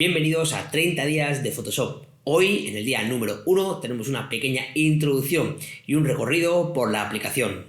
Bienvenidos a 30 días de Photoshop. Hoy, en el día número 1, tenemos una pequeña introducción y un recorrido por la aplicación.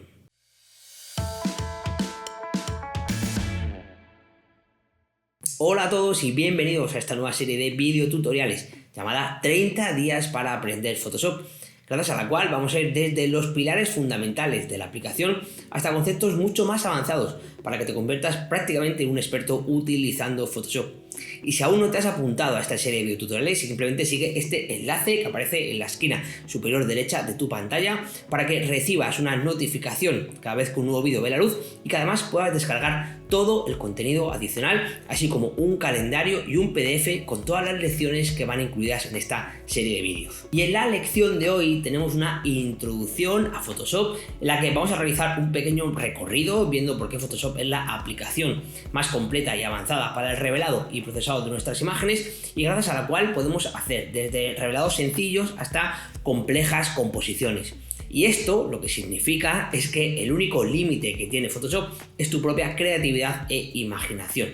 Hola a todos y bienvenidos a esta nueva serie de videotutoriales llamada 30 días para aprender Photoshop, gracias a la cual vamos a ir desde los pilares fundamentales de la aplicación hasta conceptos mucho más avanzados para que te conviertas prácticamente en un experto utilizando Photoshop. Y si aún no te has apuntado a esta serie de videotutoriales, simplemente sigue este enlace que aparece en la esquina superior derecha de tu pantalla para que recibas una notificación cada vez que un nuevo vídeo ve la luz y que además puedas descargar todo el contenido adicional, así como un calendario y un PDF con todas las lecciones que van incluidas en esta serie de vídeos. Y en la lección de hoy tenemos una introducción a Photoshop en la que vamos a realizar un pequeño recorrido viendo por qué Photoshop es la aplicación más completa y avanzada para el revelado y procesado de nuestras imágenes, y gracias a la cual podemos hacer desde revelados sencillos hasta complejas composiciones. Y esto lo que significa es que el único límite que tiene Photoshop es tu propia creatividad e imaginación.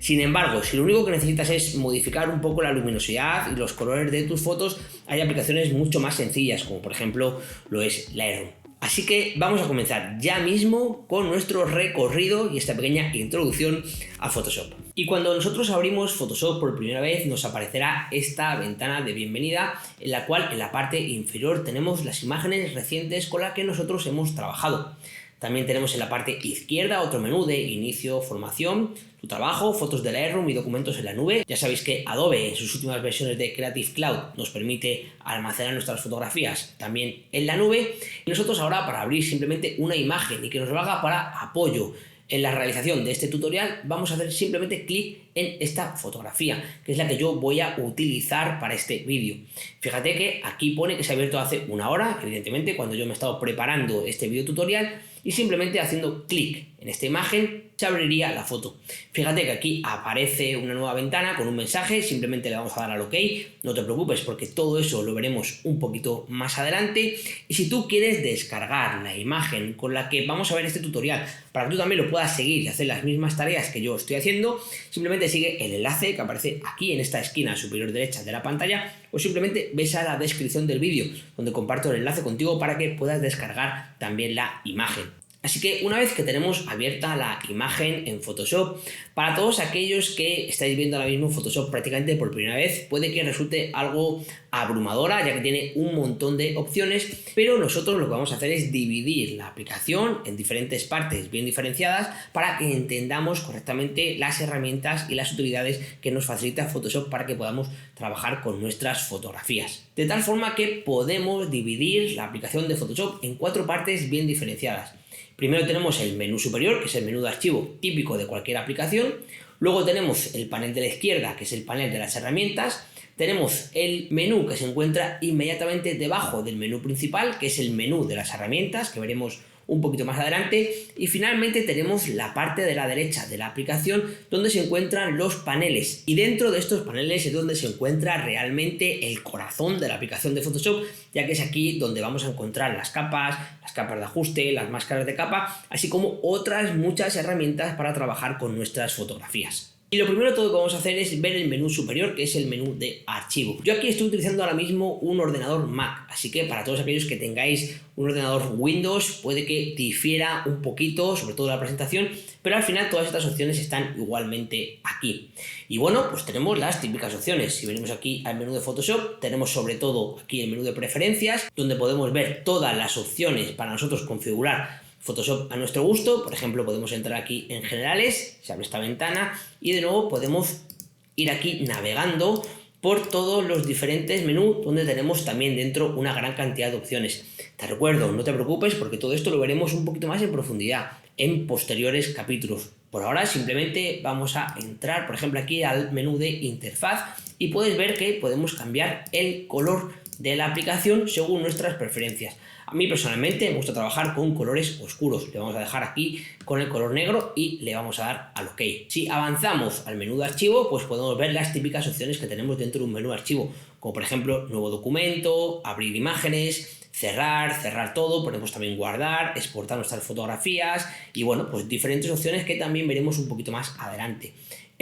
Sin embargo, si lo único que necesitas es modificar un poco la luminosidad y los colores de tus fotos, hay aplicaciones mucho más sencillas, como por ejemplo lo es Lightroom. Así que vamos a comenzar ya mismo con nuestro recorrido y esta pequeña introducción a Photoshop. Y cuando nosotros abrimos Photoshop por primera vez, nos aparecerá esta ventana de bienvenida en la cual en la parte inferior tenemos las imágenes recientes con las que nosotros hemos trabajado. También tenemos en la parte izquierda otro menú de inicio, formación, tu trabajo, fotos de Lightroom y documentos en la nube. Ya sabéis que Adobe en sus últimas versiones de Creative Cloud nos permite almacenar nuestras fotografías también en la nube. Y nosotros ahora, para abrir simplemente una imagen y que nos valga para apoyo en la realización de este tutorial, vamos a hacer simplemente clic en esta fotografía, que es la que yo voy a utilizar para este vídeo. Fíjate que aquí pone que se ha abierto hace una hora, evidentemente cuando yo me he estado preparando este video tutorial, y simplemente haciendo clic en esta imagen se abriría la foto. Fíjate que aquí aparece una nueva ventana con un mensaje, simplemente le vamos a dar al OK, no te preocupes porque todo eso lo veremos un poquito más adelante. Y si tú quieres descargar la imagen con la que vamos a ver este tutorial para que tú también lo puedas seguir y hacer las mismas tareas que yo estoy haciendo, simplemente sigue el enlace que aparece aquí en esta esquina superior derecha de la pantalla, o simplemente ves a la descripción del vídeo donde comparto el enlace contigo para que puedas descargar también la imagen. Así que una vez que tenemos abierta la imagen en Photoshop, para todos aquellos que estáis viendo ahora mismo Photoshop prácticamente por primera vez, puede que resulte algo abrumadora ya que tiene un montón de opciones, pero nosotros lo que vamos a hacer es dividir la aplicación en diferentes partes bien diferenciadas para que entendamos correctamente las herramientas y las utilidades que nos facilita Photoshop para que podamos trabajar con nuestras fotografías. De tal forma que podemos dividir la aplicación de Photoshop en 4 partes bien diferenciadas. Primero tenemos el menú superior, que es el menú de archivo típico de cualquier aplicación. Luego tenemos el panel de la izquierda, que es el panel de las herramientas. Tenemos el menú que se encuentra inmediatamente debajo del menú principal, que es el menú de las herramientas, que veremos un poquito más adelante. Y finalmente tenemos la parte de la derecha de la aplicación donde se encuentran los paneles, y dentro de estos paneles es donde se encuentra realmente el corazón de la aplicación de Photoshop, ya que es aquí donde vamos a encontrar las capas de ajuste, las máscaras de capa, así como otras muchas herramientas para trabajar con nuestras fotografías. Y lo primero de todo que vamos a hacer es ver el menú superior, que es el menú de archivo. Yo aquí estoy utilizando ahora mismo un ordenador Mac, así que para todos aquellos que tengáis un ordenador Windows puede que difiera un poquito, sobre todo la presentación, pero al final todas estas opciones están igualmente aquí. Y bueno, pues tenemos las típicas opciones. Si venimos aquí al menú de Photoshop, tenemos sobre todo aquí el menú de preferencias, donde podemos ver todas las opciones para nosotros configurar Photoshop a nuestro gusto. Por ejemplo, podemos entrar aquí en generales, se abre esta ventana y de nuevo podemos ir aquí navegando por todos los diferentes menús donde tenemos también dentro una gran cantidad de opciones. Te recuerdo, no te preocupes porque todo esto lo veremos un poquito más en profundidad en posteriores capítulos. Por ahora simplemente vamos a entrar, por ejemplo, aquí al menú de interfaz y puedes ver que podemos cambiar el color de la aplicación según nuestras preferencias. A mí personalmente me gusta trabajar con colores oscuros. Le vamos a dejar aquí con el color negro y le vamos a dar al OK. Si avanzamos al menú de archivo, pues podemos ver las típicas opciones que tenemos dentro de un menú de archivo, como por ejemplo nuevo documento, abrir imágenes, cerrar todo, podemos también guardar, exportar nuestras fotografías y bueno, pues diferentes opciones que también veremos un poquito más adelante.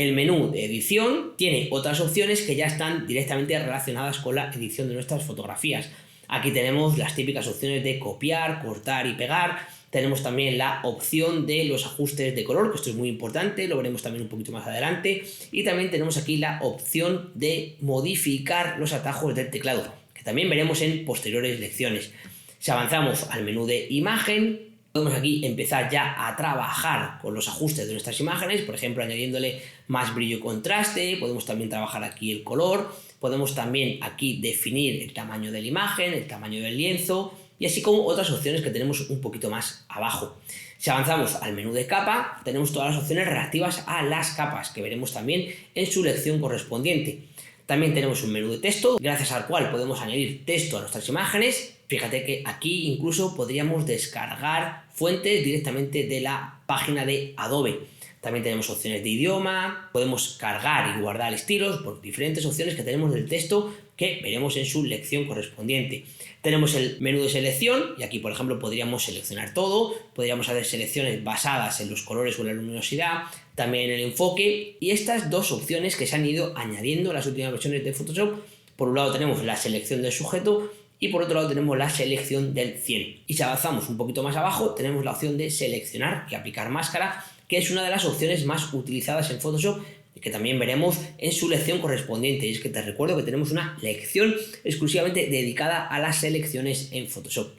El menú de edición tiene otras opciones que ya están directamente relacionadas con la edición de nuestras fotografías. Aquí tenemos las típicas opciones de copiar, cortar y pegar. Tenemos también la opción de los ajustes de color, que esto es muy importante, lo veremos también un poquito más adelante. Y también tenemos aquí la opción de modificar los atajos del teclado, que también veremos en posteriores lecciones. Si avanzamos al menú de imagen, podemos aquí empezar ya a trabajar con los ajustes de nuestras imágenes, por ejemplo, añadiéndole más brillo y contraste. Podemos también trabajar aquí el color, podemos también aquí definir el tamaño de la imagen, el tamaño del lienzo, y así como otras opciones que tenemos un poquito más abajo. Si avanzamos al menú de capa, tenemos todas las opciones relativas a las capas, que veremos también en su lección correspondiente. También tenemos un menú de texto, gracias al cual podemos añadir texto a nuestras imágenes. Fíjate que aquí incluso podríamos descargar fuentes directamente de la página de Adobe. También tenemos opciones de idioma, podemos cargar y guardar estilos por diferentes opciones que tenemos del texto que veremos en su lección correspondiente. Tenemos el menú de selección y aquí, por ejemplo, podríamos seleccionar todo, podríamos hacer selecciones basadas en los colores o en la luminosidad, también en el enfoque, y estas dos opciones que se han ido añadiendo en las últimas versiones de Photoshop. Por un lado tenemos la selección del sujeto y por otro lado tenemos la selección del cielo. Y si avanzamos un poquito más abajo, tenemos la opción de seleccionar y aplicar máscara, que es una de las opciones más utilizadas en Photoshop, que también veremos en su lección correspondiente. Y es que te recuerdo que tenemos una lección exclusivamente dedicada a las selecciones en Photoshop.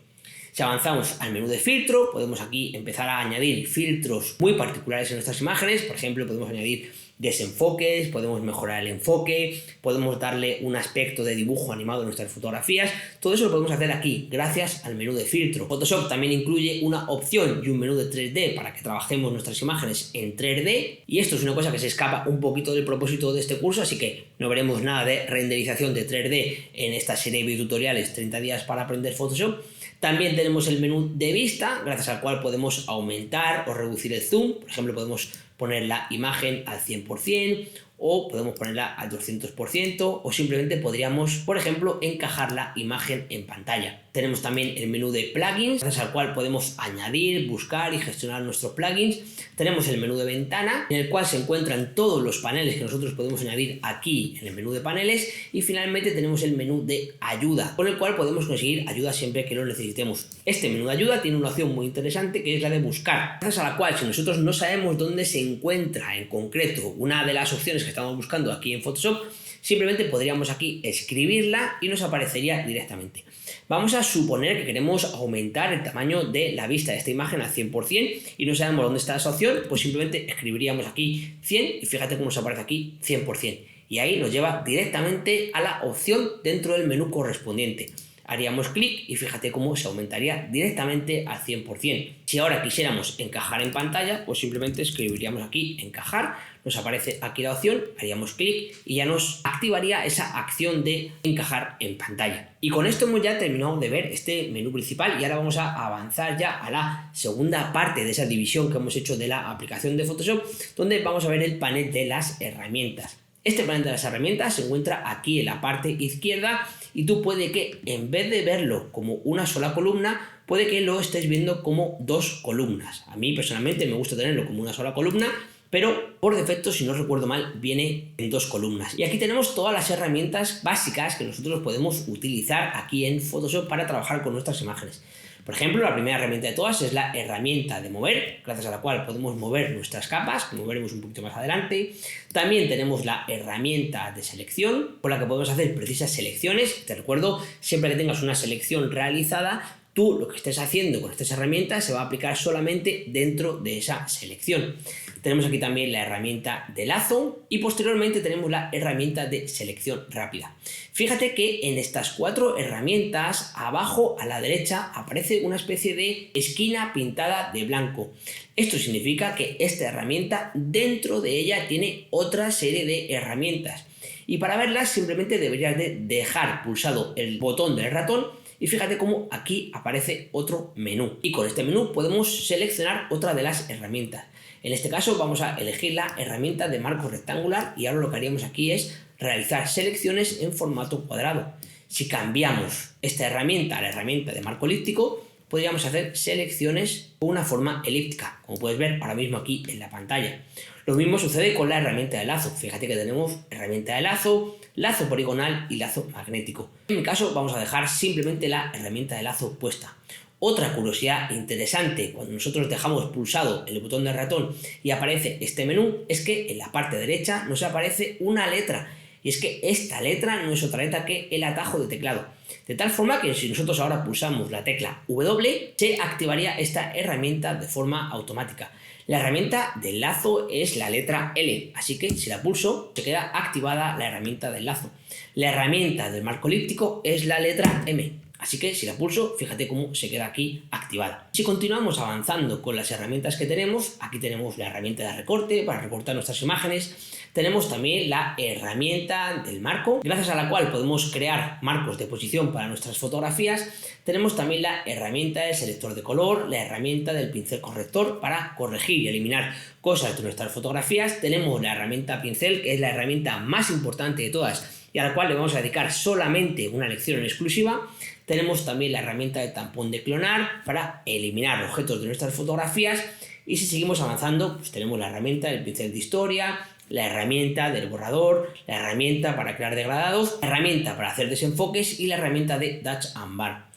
Si avanzamos al menú de filtro, podemos aquí empezar a añadir filtros muy particulares en nuestras imágenes. Por ejemplo, podemos añadir desenfoques, podemos mejorar el enfoque, podemos darle un aspecto de dibujo animado a nuestras fotografías. Todo eso lo podemos hacer aquí, gracias al menú de filtro. Photoshop también incluye una opción y un menú de 3D para que trabajemos nuestras imágenes en 3D, y esto es una cosa que se escapa un poquito del propósito de este curso, así que no veremos nada de renderización de 3D en esta serie de videotutoriales 30 días para aprender Photoshop. También tenemos el menú de vista, gracias al cual podemos aumentar o reducir el zoom. Por ejemplo, podemos poner la imagen al 100% o podemos ponerla al 200%, o simplemente podríamos, por ejemplo, encajar la imagen en pantalla. Tenemos también el menú de plugins, gracias al cual podemos añadir, buscar y gestionar nuestros plugins. Tenemos el menú de ventana, en el cual se encuentran todos los paneles que nosotros podemos añadir aquí en el menú de paneles. Y finalmente tenemos el menú de ayuda, con el cual podemos conseguir ayuda siempre que lo necesitemos. Este menú de ayuda tiene una opción muy interesante, que es la de buscar, gracias a la cual, si nosotros no sabemos dónde se encuentra en concreto una de las opciones que estamos buscando aquí en Photoshop, simplemente podríamos aquí escribirla y nos aparecería directamente. Vamos a suponer que queremos aumentar el tamaño de la vista de esta imagen al 100% y no sabemos dónde está esa opción, pues simplemente escribiríamos aquí 100 y fíjate cómo nos aparece aquí 100%. Y ahí nos lleva directamente a la opción dentro del menú correspondiente. Haríamos clic y fíjate cómo se aumentaría directamente al 100%. Si ahora quisiéramos encajar en pantalla, pues simplemente escribiríamos aquí encajar, nos aparece aquí la opción, haríamos clic y ya nos activaría esa acción de encajar en pantalla. Y con esto hemos ya terminado de ver este menú principal y ahora vamos a avanzar ya a la segunda parte de esa división que hemos hecho de la aplicación de Photoshop, donde vamos a ver el panel de las herramientas. Este panel de las herramientas se encuentra aquí en la parte izquierda y tú puede que en vez de verlo como una sola columna, puede que lo estés viendo como dos columnas. A mí personalmente me gusta tenerlo como una sola columna, pero por defecto, si no recuerdo mal, viene en dos columnas. Y aquí tenemos todas las herramientas básicas que nosotros podemos utilizar aquí en Photoshop para trabajar con nuestras imágenes. Por ejemplo, la primera herramienta de todas es la herramienta de mover, gracias a la cual podemos mover nuestras capas, como veremos un poquito más adelante. También tenemos la herramienta de selección, con la que podemos hacer precisas selecciones. Te recuerdo, siempre que tengas una selección realizada, tú lo que estés haciendo con estas herramientas se va a aplicar solamente dentro de esa selección. Tenemos aquí también la herramienta de lazo y posteriormente tenemos la herramienta de selección rápida. Fíjate que en estas cuatro herramientas, abajo a la derecha aparece una especie de esquina pintada de blanco. Esto significa que esta herramienta, dentro de ella, tiene otra serie de herramientas. Y para verlas simplemente deberías de dejar pulsado el botón del ratón y fíjate cómo aquí aparece otro menú. Y con este menú podemos seleccionar otra de las herramientas. En este caso vamos a elegir la herramienta de marco rectangular y ahora lo que haríamos aquí es realizar selecciones en formato cuadrado. Si cambiamos esta herramienta a la herramienta de marco elíptico, podríamos hacer selecciones con una forma elíptica, como puedes ver ahora mismo aquí en la pantalla. Lo mismo sucede con la herramienta de lazo. Fíjate que tenemos herramienta de lazo, lazo poligonal y lazo magnético. En mi caso vamos a dejar simplemente la herramienta de lazo puesta. Otra curiosidad interesante cuando nosotros dejamos pulsado el botón del ratón y aparece este menú es que en la parte derecha nos aparece una letra. Y es que esta letra no es otra letra que el atajo de teclado. De tal forma que si nosotros ahora pulsamos la tecla W, se activaría esta herramienta de forma automática. La herramienta del lazo es la letra L, así que si la pulso se queda activada la herramienta del lazo. La herramienta del marco elíptico es la letra M, así que si la pulso, fíjate cómo se queda aquí activada. Si continuamos avanzando con las herramientas que tenemos, aquí tenemos la herramienta de recorte para recortar nuestras imágenes. Tenemos también la herramienta del marco, gracias a la cual podemos crear marcos de posición para nuestras fotografías. Tenemos también la herramienta del selector de color, la herramienta del pincel corrector para corregir y eliminar cosas de nuestras fotografías. Tenemos la herramienta pincel, que es la herramienta más importante de todas y a la cual le vamos a dedicar solamente una lección en exclusiva. Tenemos también la herramienta de tampón de clonar para eliminar objetos de nuestras fotografías. Y si seguimos avanzando, pues tenemos la herramienta del pincel de historia, la herramienta del borrador, la herramienta para crear degradados, la herramienta para hacer desenfoques y la herramienta de Touch and Bar.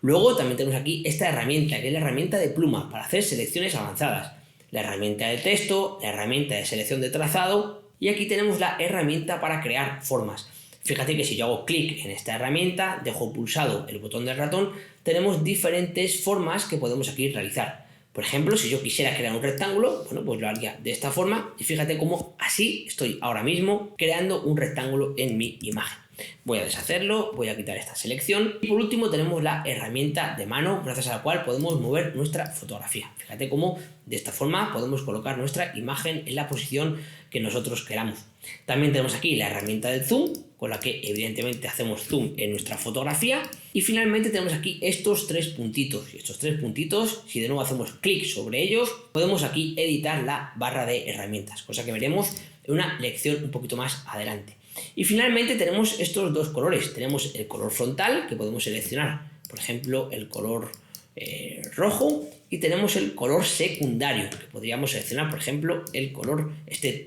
Luego también tenemos aquí esta herramienta, que es la herramienta de pluma para hacer selecciones avanzadas, la herramienta de texto, la herramienta de selección de trazado y aquí tenemos la herramienta para crear formas. Fíjate que si yo hago clic en esta herramienta, dejo pulsado el botón del ratón, tenemos diferentes formas que podemos aquí realizar. Por ejemplo, si yo quisiera crear un rectángulo, bueno, pues lo haría de esta forma y fíjate cómo así estoy ahora mismo creando un rectángulo en mi imagen. Voy a deshacerlo, voy a quitar esta selección y por último tenemos la herramienta de mano gracias a la cual podemos mover nuestra fotografía. Fíjate cómo de esta forma podemos colocar nuestra imagen en la posición que nosotros queramos. También tenemos aquí la herramienta del zoom, con la que evidentemente hacemos zoom en nuestra fotografía. Y finalmente tenemos aquí estos tres puntitos. Y estos tres puntitos, si de nuevo hacemos clic sobre ellos, podemos aquí editar la barra de herramientas, cosa que veremos en una lección un poquito más adelante. Y finalmente tenemos estos dos colores. Tenemos el color frontal, que podemos seleccionar, por ejemplo, el color rojo, y tenemos el color secundario, que podríamos seleccionar, por ejemplo, el color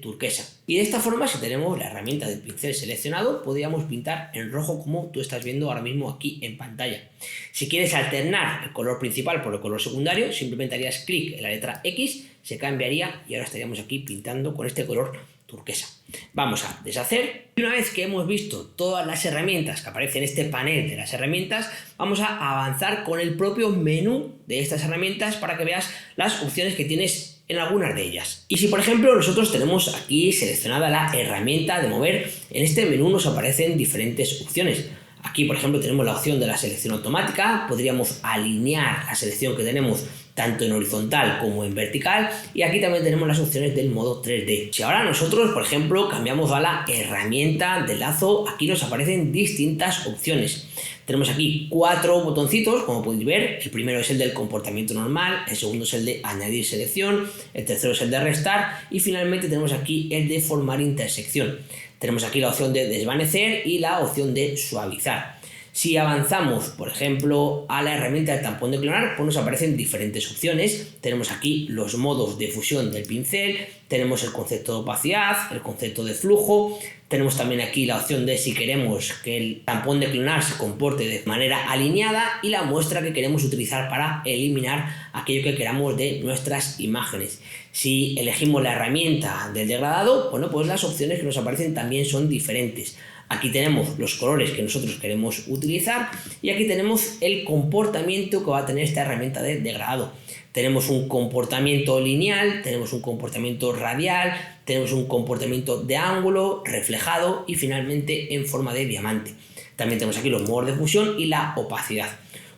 turquesa. Y de esta forma, si tenemos la herramienta del pincel seleccionado, podríamos pintar en rojo como tú estás viendo ahora mismo aquí en pantalla. Si quieres alternar el color principal por el color secundario, simplemente harías clic en la letra X, se cambiaría y ahora estaríamos aquí pintando con este color turquesa. Vamos a deshacer y una vez que hemos visto todas las herramientas que aparecen en este panel de las herramientas, vamos a avanzar con el propio menú de estas herramientas para que veas las opciones que tienes en algunas de ellas. Y si por ejemplo nosotros tenemos aquí seleccionada la herramienta de mover, en este menú nos aparecen diferentes opciones. Aquí por ejemplo tenemos la opción de la selección automática, podríamos alinear la selección que tenemos tanto en horizontal como en vertical y aquí también tenemos las opciones del modo 3D. Si ahora nosotros por ejemplo cambiamos a la herramienta de lazo, aquí nos aparecen distintas opciones. Tenemos aquí 4 botoncitos, como podéis ver. El primero es el del comportamiento normal, el segundo es el de añadir selección, el tercero es el de restar y finalmente tenemos aquí el de formar intersección. Tenemos aquí la opción de desvanecer y la opción de suavizar. Si avanzamos, por ejemplo, a la herramienta de tampón de clonar, pues nos aparecen diferentes opciones. Tenemos aquí los modos de fusión del pincel, tenemos el concepto de opacidad, el concepto de flujo, tenemos también aquí la opción de si queremos que el tampón de clonar se comporte de manera alineada y la muestra que queremos utilizar para eliminar aquello que queramos de nuestras imágenes. Si elegimos la herramienta del degradado, bueno, pues las opciones que nos aparecen también son diferentes. Aquí tenemos los colores que nosotros queremos utilizar y aquí tenemos el comportamiento que va a tener esta herramienta de degradado. Tenemos un comportamiento lineal, tenemos un comportamiento radial, tenemos un comportamiento de ángulo, reflejado y finalmente en forma de diamante. También tenemos aquí los modos de fusión y la opacidad.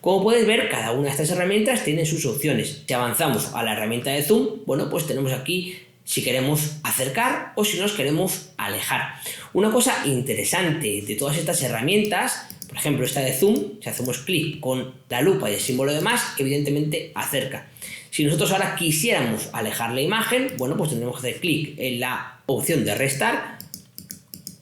Como puedes ver, cada una de estas herramientas tiene sus opciones. Si avanzamos a la herramienta de zoom, bueno, pues tenemos aquí si queremos acercar o si nos queremos alejar. Una cosa interesante de todas estas herramientas, por ejemplo esta de zoom, si hacemos clic con la lupa y el símbolo de más, evidentemente acerca. Si nosotros ahora quisiéramos alejar la imagen, bueno, pues tendremos que hacer clic en la opción de restar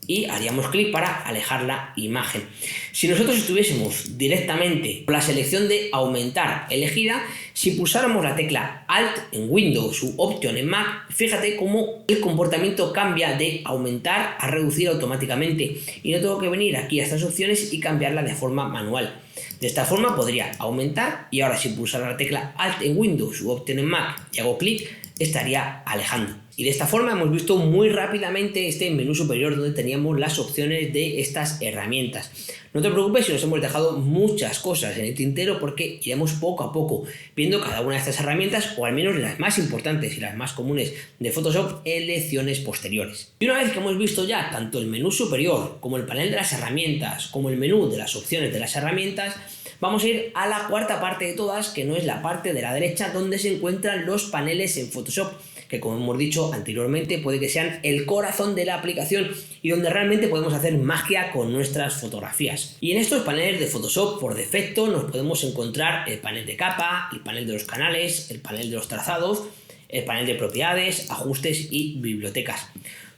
y haríamos clic para alejar la imagen. Si nosotros estuviésemos directamente con la selección de aumentar elegida, si pulsáramos la tecla Alt en Windows u Option en Mac, fíjate cómo el comportamiento cambia de aumentar a reducir automáticamente y no tengo que venir aquí a estas opciones y cambiarla de forma manual. De esta forma podría aumentar y ahora si pulsara la tecla Alt en Windows u Option en Mac y hago clic, estaría alejando. Y de esta forma hemos visto muy rápidamente este menú superior donde teníamos las opciones de estas herramientas. No te preocupes si nos hemos dejado muchas cosas en el tintero porque iremos poco a poco viendo cada una de estas herramientas, o al menos las más importantes y las más comunes de Photoshop, en lecciones posteriores. Y una vez que hemos visto ya tanto el menú superior como el panel de las herramientas como el menú de las opciones de las herramientas, vamos a ir a la cuarta parte de todas, que no es la parte de la derecha donde se encuentran los paneles en Photoshop, que como hemos dicho anteriormente puede que sean el corazón de la aplicación y donde realmente podemos hacer magia con nuestras fotografías. Y en estos paneles de Photoshop por defecto nos podemos encontrar el panel de capa, el panel de los canales, el panel de los trazados, el panel de propiedades, ajustes y bibliotecas.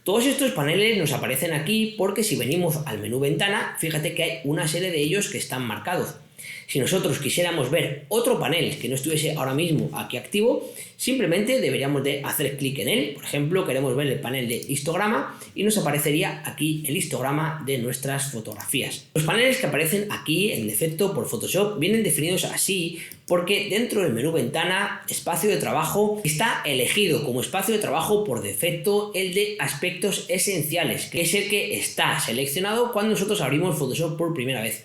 Todos estos paneles nos aparecen aquí porque si venimos al menú ventana, fíjate que hay una serie de ellos que están marcados. Si nosotros quisiéramos ver otro panel que no estuviese ahora mismo aquí activo, simplemente deberíamos de hacer clic en él. Por ejemplo, queremos ver el panel de histograma y nos aparecería aquí el histograma de nuestras fotografías. Los paneles que aparecen aquí en defecto por Photoshop vienen definidos así porque dentro del menú ventana, espacio de trabajo, está elegido como espacio de trabajo por defecto el de aspectos esenciales, que es el que está seleccionado cuando nosotros abrimos Photoshop por primera vez.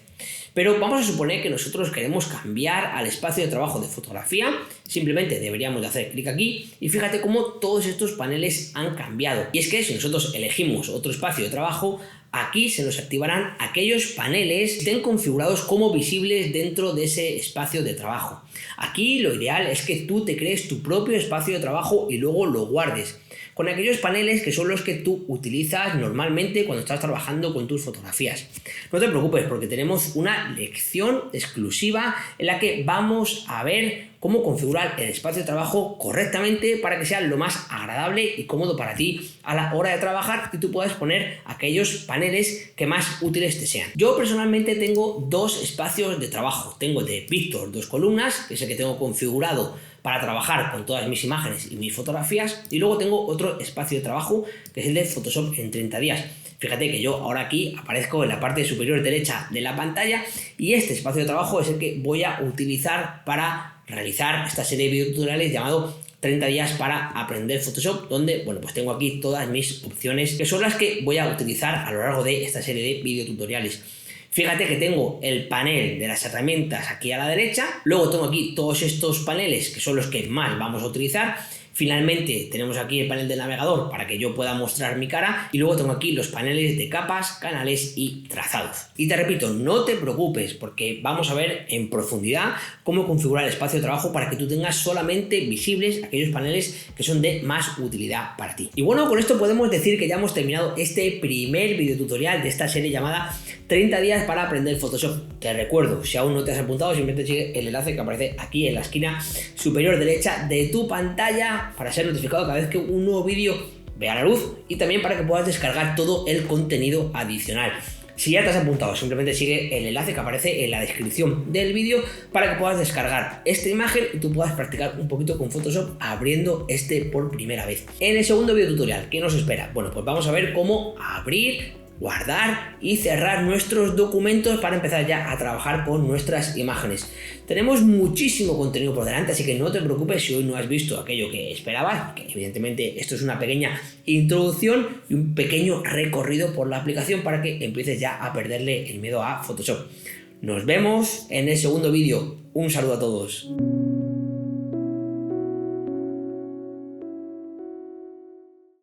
Pero vamos a suponer que nosotros queremos cambiar al espacio de trabajo de fotografía, simplemente deberíamos de hacer clic aquí y fíjate cómo todos estos paneles han cambiado. Y es que si nosotros elegimos otro espacio de trabajo, aquí se nos activarán aquellos paneles que estén configurados como visibles dentro de ese espacio de trabajo. Aquí lo ideal es que tú te crees tu propio espacio de trabajo y luego lo guardes con aquellos paneles que son los que tú utilizas normalmente cuando estás trabajando con tus fotografías. No te preocupes porque tenemos una lección exclusiva en la que vamos a ver cómo configurar el espacio de trabajo correctamente para que sea lo más agradable y cómodo para ti a la hora de trabajar y tú puedas poner aquellos paneles que más útiles te sean. Yo personalmente tengo dos espacios de trabajo. Tengo el de Víctor 2 columnas, que es el que tengo configurado para trabajar con todas mis imágenes y mis fotografías, y luego tengo otro espacio de trabajo que es el de Photoshop en 30 días. Fíjate que yo ahora aquí aparezco en la parte superior derecha de la pantalla y este espacio de trabajo es el que voy a utilizar para realizar esta serie de videotutoriales llamado 30 días para aprender Photoshop, donde bueno, pues tengo aquí todas mis opciones que son las que voy a utilizar a lo largo de esta serie de videotutoriales. Fíjate que tengo el panel de las herramientas aquí a la derecha, luego tengo aquí todos estos paneles que son los que más vamos a utilizar. Finalmente tenemos aquí el panel del navegador para que yo pueda mostrar mi cara y luego tengo aquí los paneles de capas, canales y trazados. Y te repito, no te preocupes porque vamos a ver en profundidad cómo configurar el espacio de trabajo para que tú tengas solamente visibles aquellos paneles que son de más utilidad para ti. Y bueno, con esto podemos decir que ya hemos terminado este primer videotutorial de esta serie llamada 30 días para aprender Photoshop. Te recuerdo, si aún no te has apuntado, simplemente sigue el enlace que aparece aquí en la esquina superior derecha de tu pantalla para ser notificado cada vez que un nuevo vídeo vea la luz y también para que puedas descargar todo el contenido adicional. Si ya te has apuntado, simplemente sigue el enlace que aparece en la descripción del vídeo para que puedas descargar esta imagen y tú puedas practicar un poquito con Photoshop abriendo este por primera vez. En el segundo video tutorial, ¿qué nos espera? Bueno, pues vamos a ver cómo abrir, guardar y cerrar nuestros documentos para empezar ya a trabajar con nuestras imágenes. Tenemos muchísimo contenido por delante, así que no te preocupes si hoy no has visto aquello que esperabas, que evidentemente esto es una pequeña introducción y un pequeño recorrido por la aplicación para que empieces ya a perderle el miedo a Photoshop. Nos vemos en el segundo vídeo. Un saludo a todos.